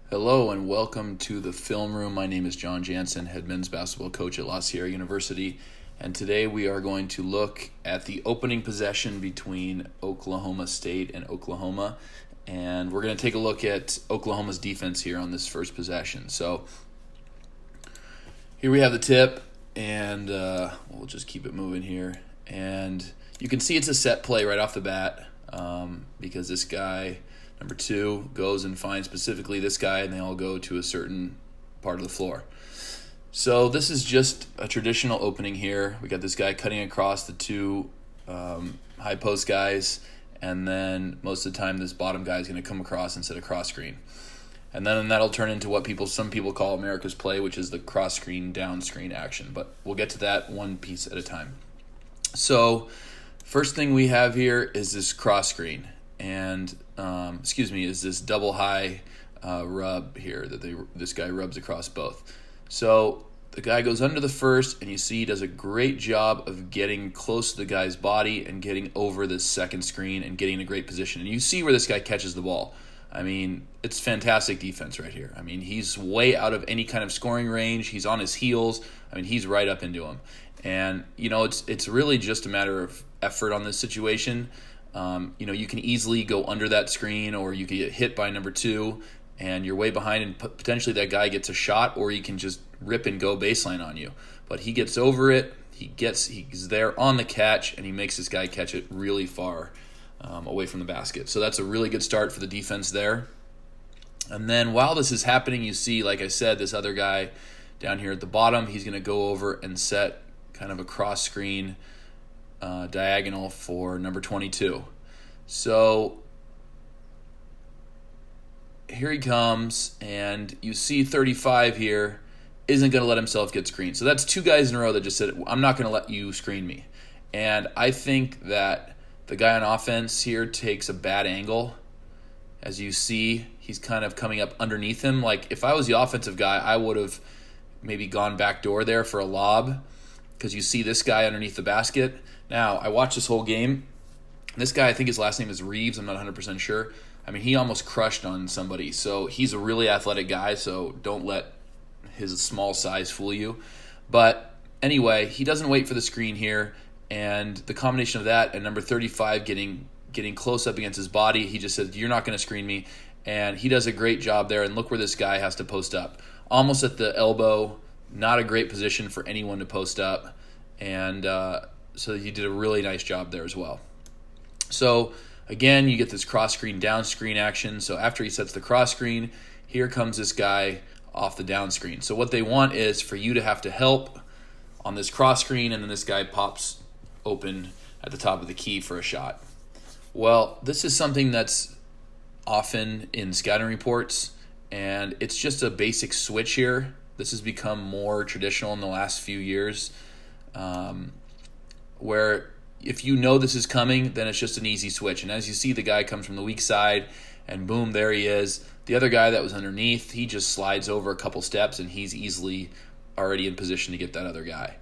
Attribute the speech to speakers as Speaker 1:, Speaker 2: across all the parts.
Speaker 1: Hello and welcome to the Film Room. My name is John Jansen, head men's basketball coach at La Sierra University, and today we are going to look at the opening possession between Oklahoma State and Oklahoma, and we're going to take a look at Oklahoma's defense here on this first possession. So here we have the tip, and we'll just keep it moving here, and you can see it's a set play right off the bat because this guy, number 2, goes and finds specifically this guy, and they all go to a certain part of the floor. So this is just a traditional opening here. We got this guy cutting across the 2 high post guys, and then most of the time this bottom guy is going to come across and set a cross screen. And then that'll turn into what some people call America's play, which is the cross screen, down screen action. But we'll get to that one piece at a time. So first thing we have here is this cross screen. And is this double high rub here that this guy rubs across both. So the guy goes under the first, and you see he does a great job of getting close to the guy's body and getting over this second screen and getting in a great position. And you see where this guy catches the ball. I mean, it's fantastic defense right here. I mean, he's way out of any kind of scoring range. He's on his heels. I mean, he's right up into him. And, it's really just a matter of effort on this situation. You can easily go under that screen, or you can get hit by number 2 and you're way behind, and potentially that guy gets a shot, or he can just rip and go baseline on you. But he gets over it, he's there on the catch, and he makes this guy catch it really far away from the basket. So that's a really good start for the defense there. And then while this is happening, you see, like I said, this other guy down here at the bottom, he's going to go over and set kind of a cross screen diagonal for number 22. So here he comes, and you see 35 here isn't going to let himself get screened. So that's 2 guys in a row that just said, I'm not going to let you screen me. And I think that the guy on offense here takes a bad angle. As you see, he's kind of coming up underneath him. Like, if I was the offensive guy, I would have maybe gone backdoor there for a lob, because you see this guy underneath the basket. Now, I watched this whole game. This guy, I think his last name is Reeves. I'm not 100% sure. I mean, he almost crushed on somebody. So he's a really athletic guy, so don't let his small size fool you. But anyway, he doesn't wait for the screen here, and the combination of that and number 35 getting close up against his body, he just says, you're not going to screen me, and he does a great job there. And look where this guy has to post up. Almost at the elbow, not a great position for anyone to post up, and so he did a really nice job there as well. So again, you get this cross screen, down screen action. So after he sets the cross screen, here comes this guy off the down screen. So what they want is for you to have to help on this cross screen, and then this guy pops open at the top of the key for a shot. Well, this is something that's often in scouting reports, and it's just a basic switch here. This has become more traditional in the last few years, where if you know this is coming, then it's just an easy switch. And as you see, the guy comes from the weak side, and boom, there he is. The other guy that was underneath, he just slides over a couple steps, and he's easily already in position to get that other guy.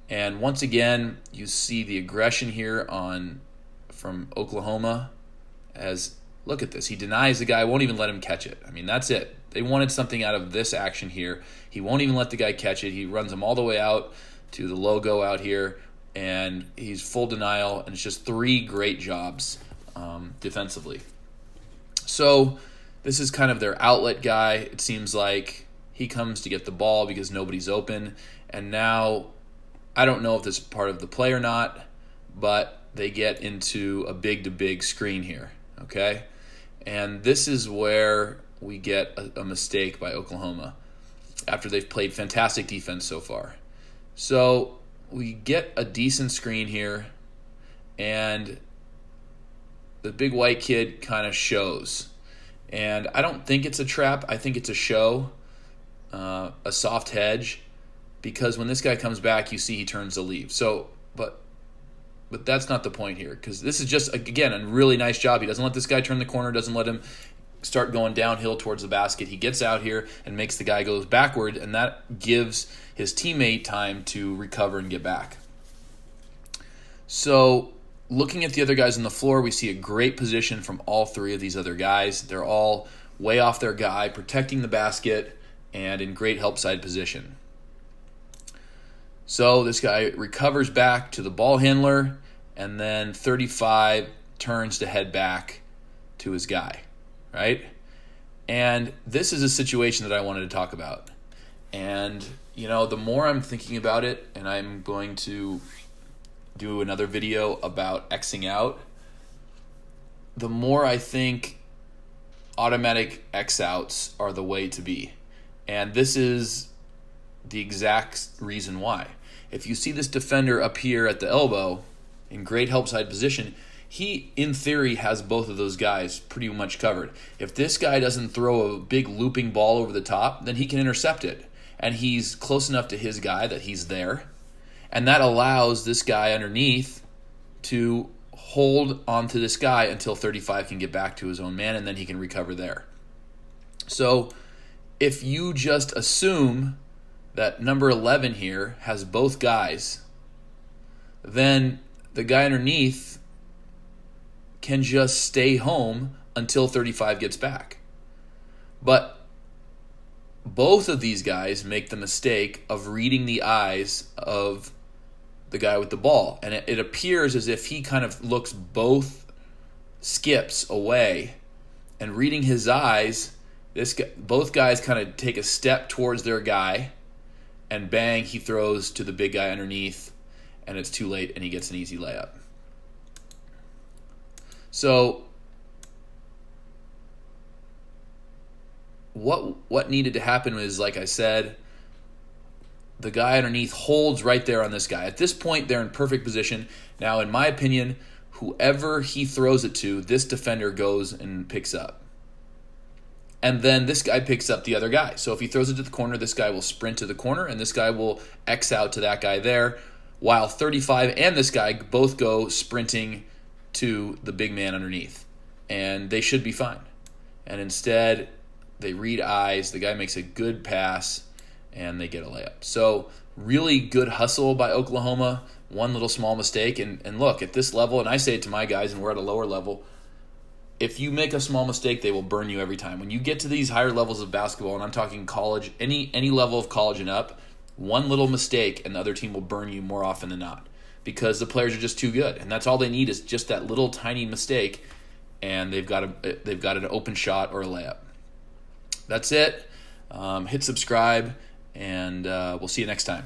Speaker 1: And once again, you see the aggression here from Oklahoma. As look at this, he denies the guy, won't even let him catch it. I mean, that's it. They wanted something out of this action here. He won't even let the guy catch it. He runs him all the way out to the logo out here, and he's full denial, and it's just 3 great jobs defensively. So this is kind of their outlet guy. It seems like he comes to get the ball because nobody's open, and now I don't know if this is part of the play or not, but they get into a big-to-big screen here, okay? And this is where we get a mistake by Oklahoma after they've played fantastic defense so far. So we get a decent screen here, and the big white kid kind of shows. And I don't think it's a trap. I think it's a show, a soft hedge, because when this guy comes back, you see he turns to leave. So, but that's not the point here, because this is just, again, a really nice job. He doesn't let this guy turn the corner, doesn't let him start going downhill towards the basket. He gets out here and makes the guy go backward, and that gives his teammate time to recover and get back. So looking at the other guys on the floor, we see a great position from all 3 of these other guys. They're all way off their guy, protecting the basket, and in great help side position. So this guy recovers back to the ball handler, and then 35 turns to head back to his guy, right? And this is a situation that I wanted to talk about. And, the more I'm thinking about it, and I'm going to do another video about Xing out, the more I think automatic X outs are the way to be. And this is the exact reason why. If you see this defender up here at the elbow in great help side position, he, in theory, has both of those guys pretty much covered. If this guy doesn't throw a big looping ball over the top, then he can intercept it. And he's close enough to his guy that he's there. And that allows this guy underneath to hold onto this guy until 35 can get back to his own man, and then he can recover there. So if you just assume that number 11 here has both guys, then the guy underneath can just stay home until 35 gets back. But both of these guys make the mistake of reading the eyes of the guy with the ball. And it appears as if he kind of looks both skips away, and reading his eyes, both guys kind of take a step towards their guy, and bang, he throws to the big guy underneath, and it's too late, and he gets an easy layup. So what needed to happen was, like I said, the guy underneath holds right there on this guy. At this point, they're in perfect position. Now, in my opinion, whoever he throws it to, this defender goes and picks up. And then this guy picks up the other guy. So if he throws it to the corner, this guy will sprint to the corner, and this guy will X out to that guy there, while 35 and this guy both go sprinting to the big man underneath. And they should be fine. And instead, they read eyes, the guy makes a good pass, and they get a layup. So really good hustle by Oklahoma, one little small mistake. And look, at this level, and I say it to my guys, and we're at a lower level, if you make a small mistake, they will burn you every time. When you get to these higher levels of basketball, and I'm talking college, any level of college and up, one little mistake and the other team will burn you more often than not, because the players are just too good. And that's all they need, is just that little tiny mistake, and they've got an open shot or a layup. That's it. Hit subscribe, and we'll see you next time.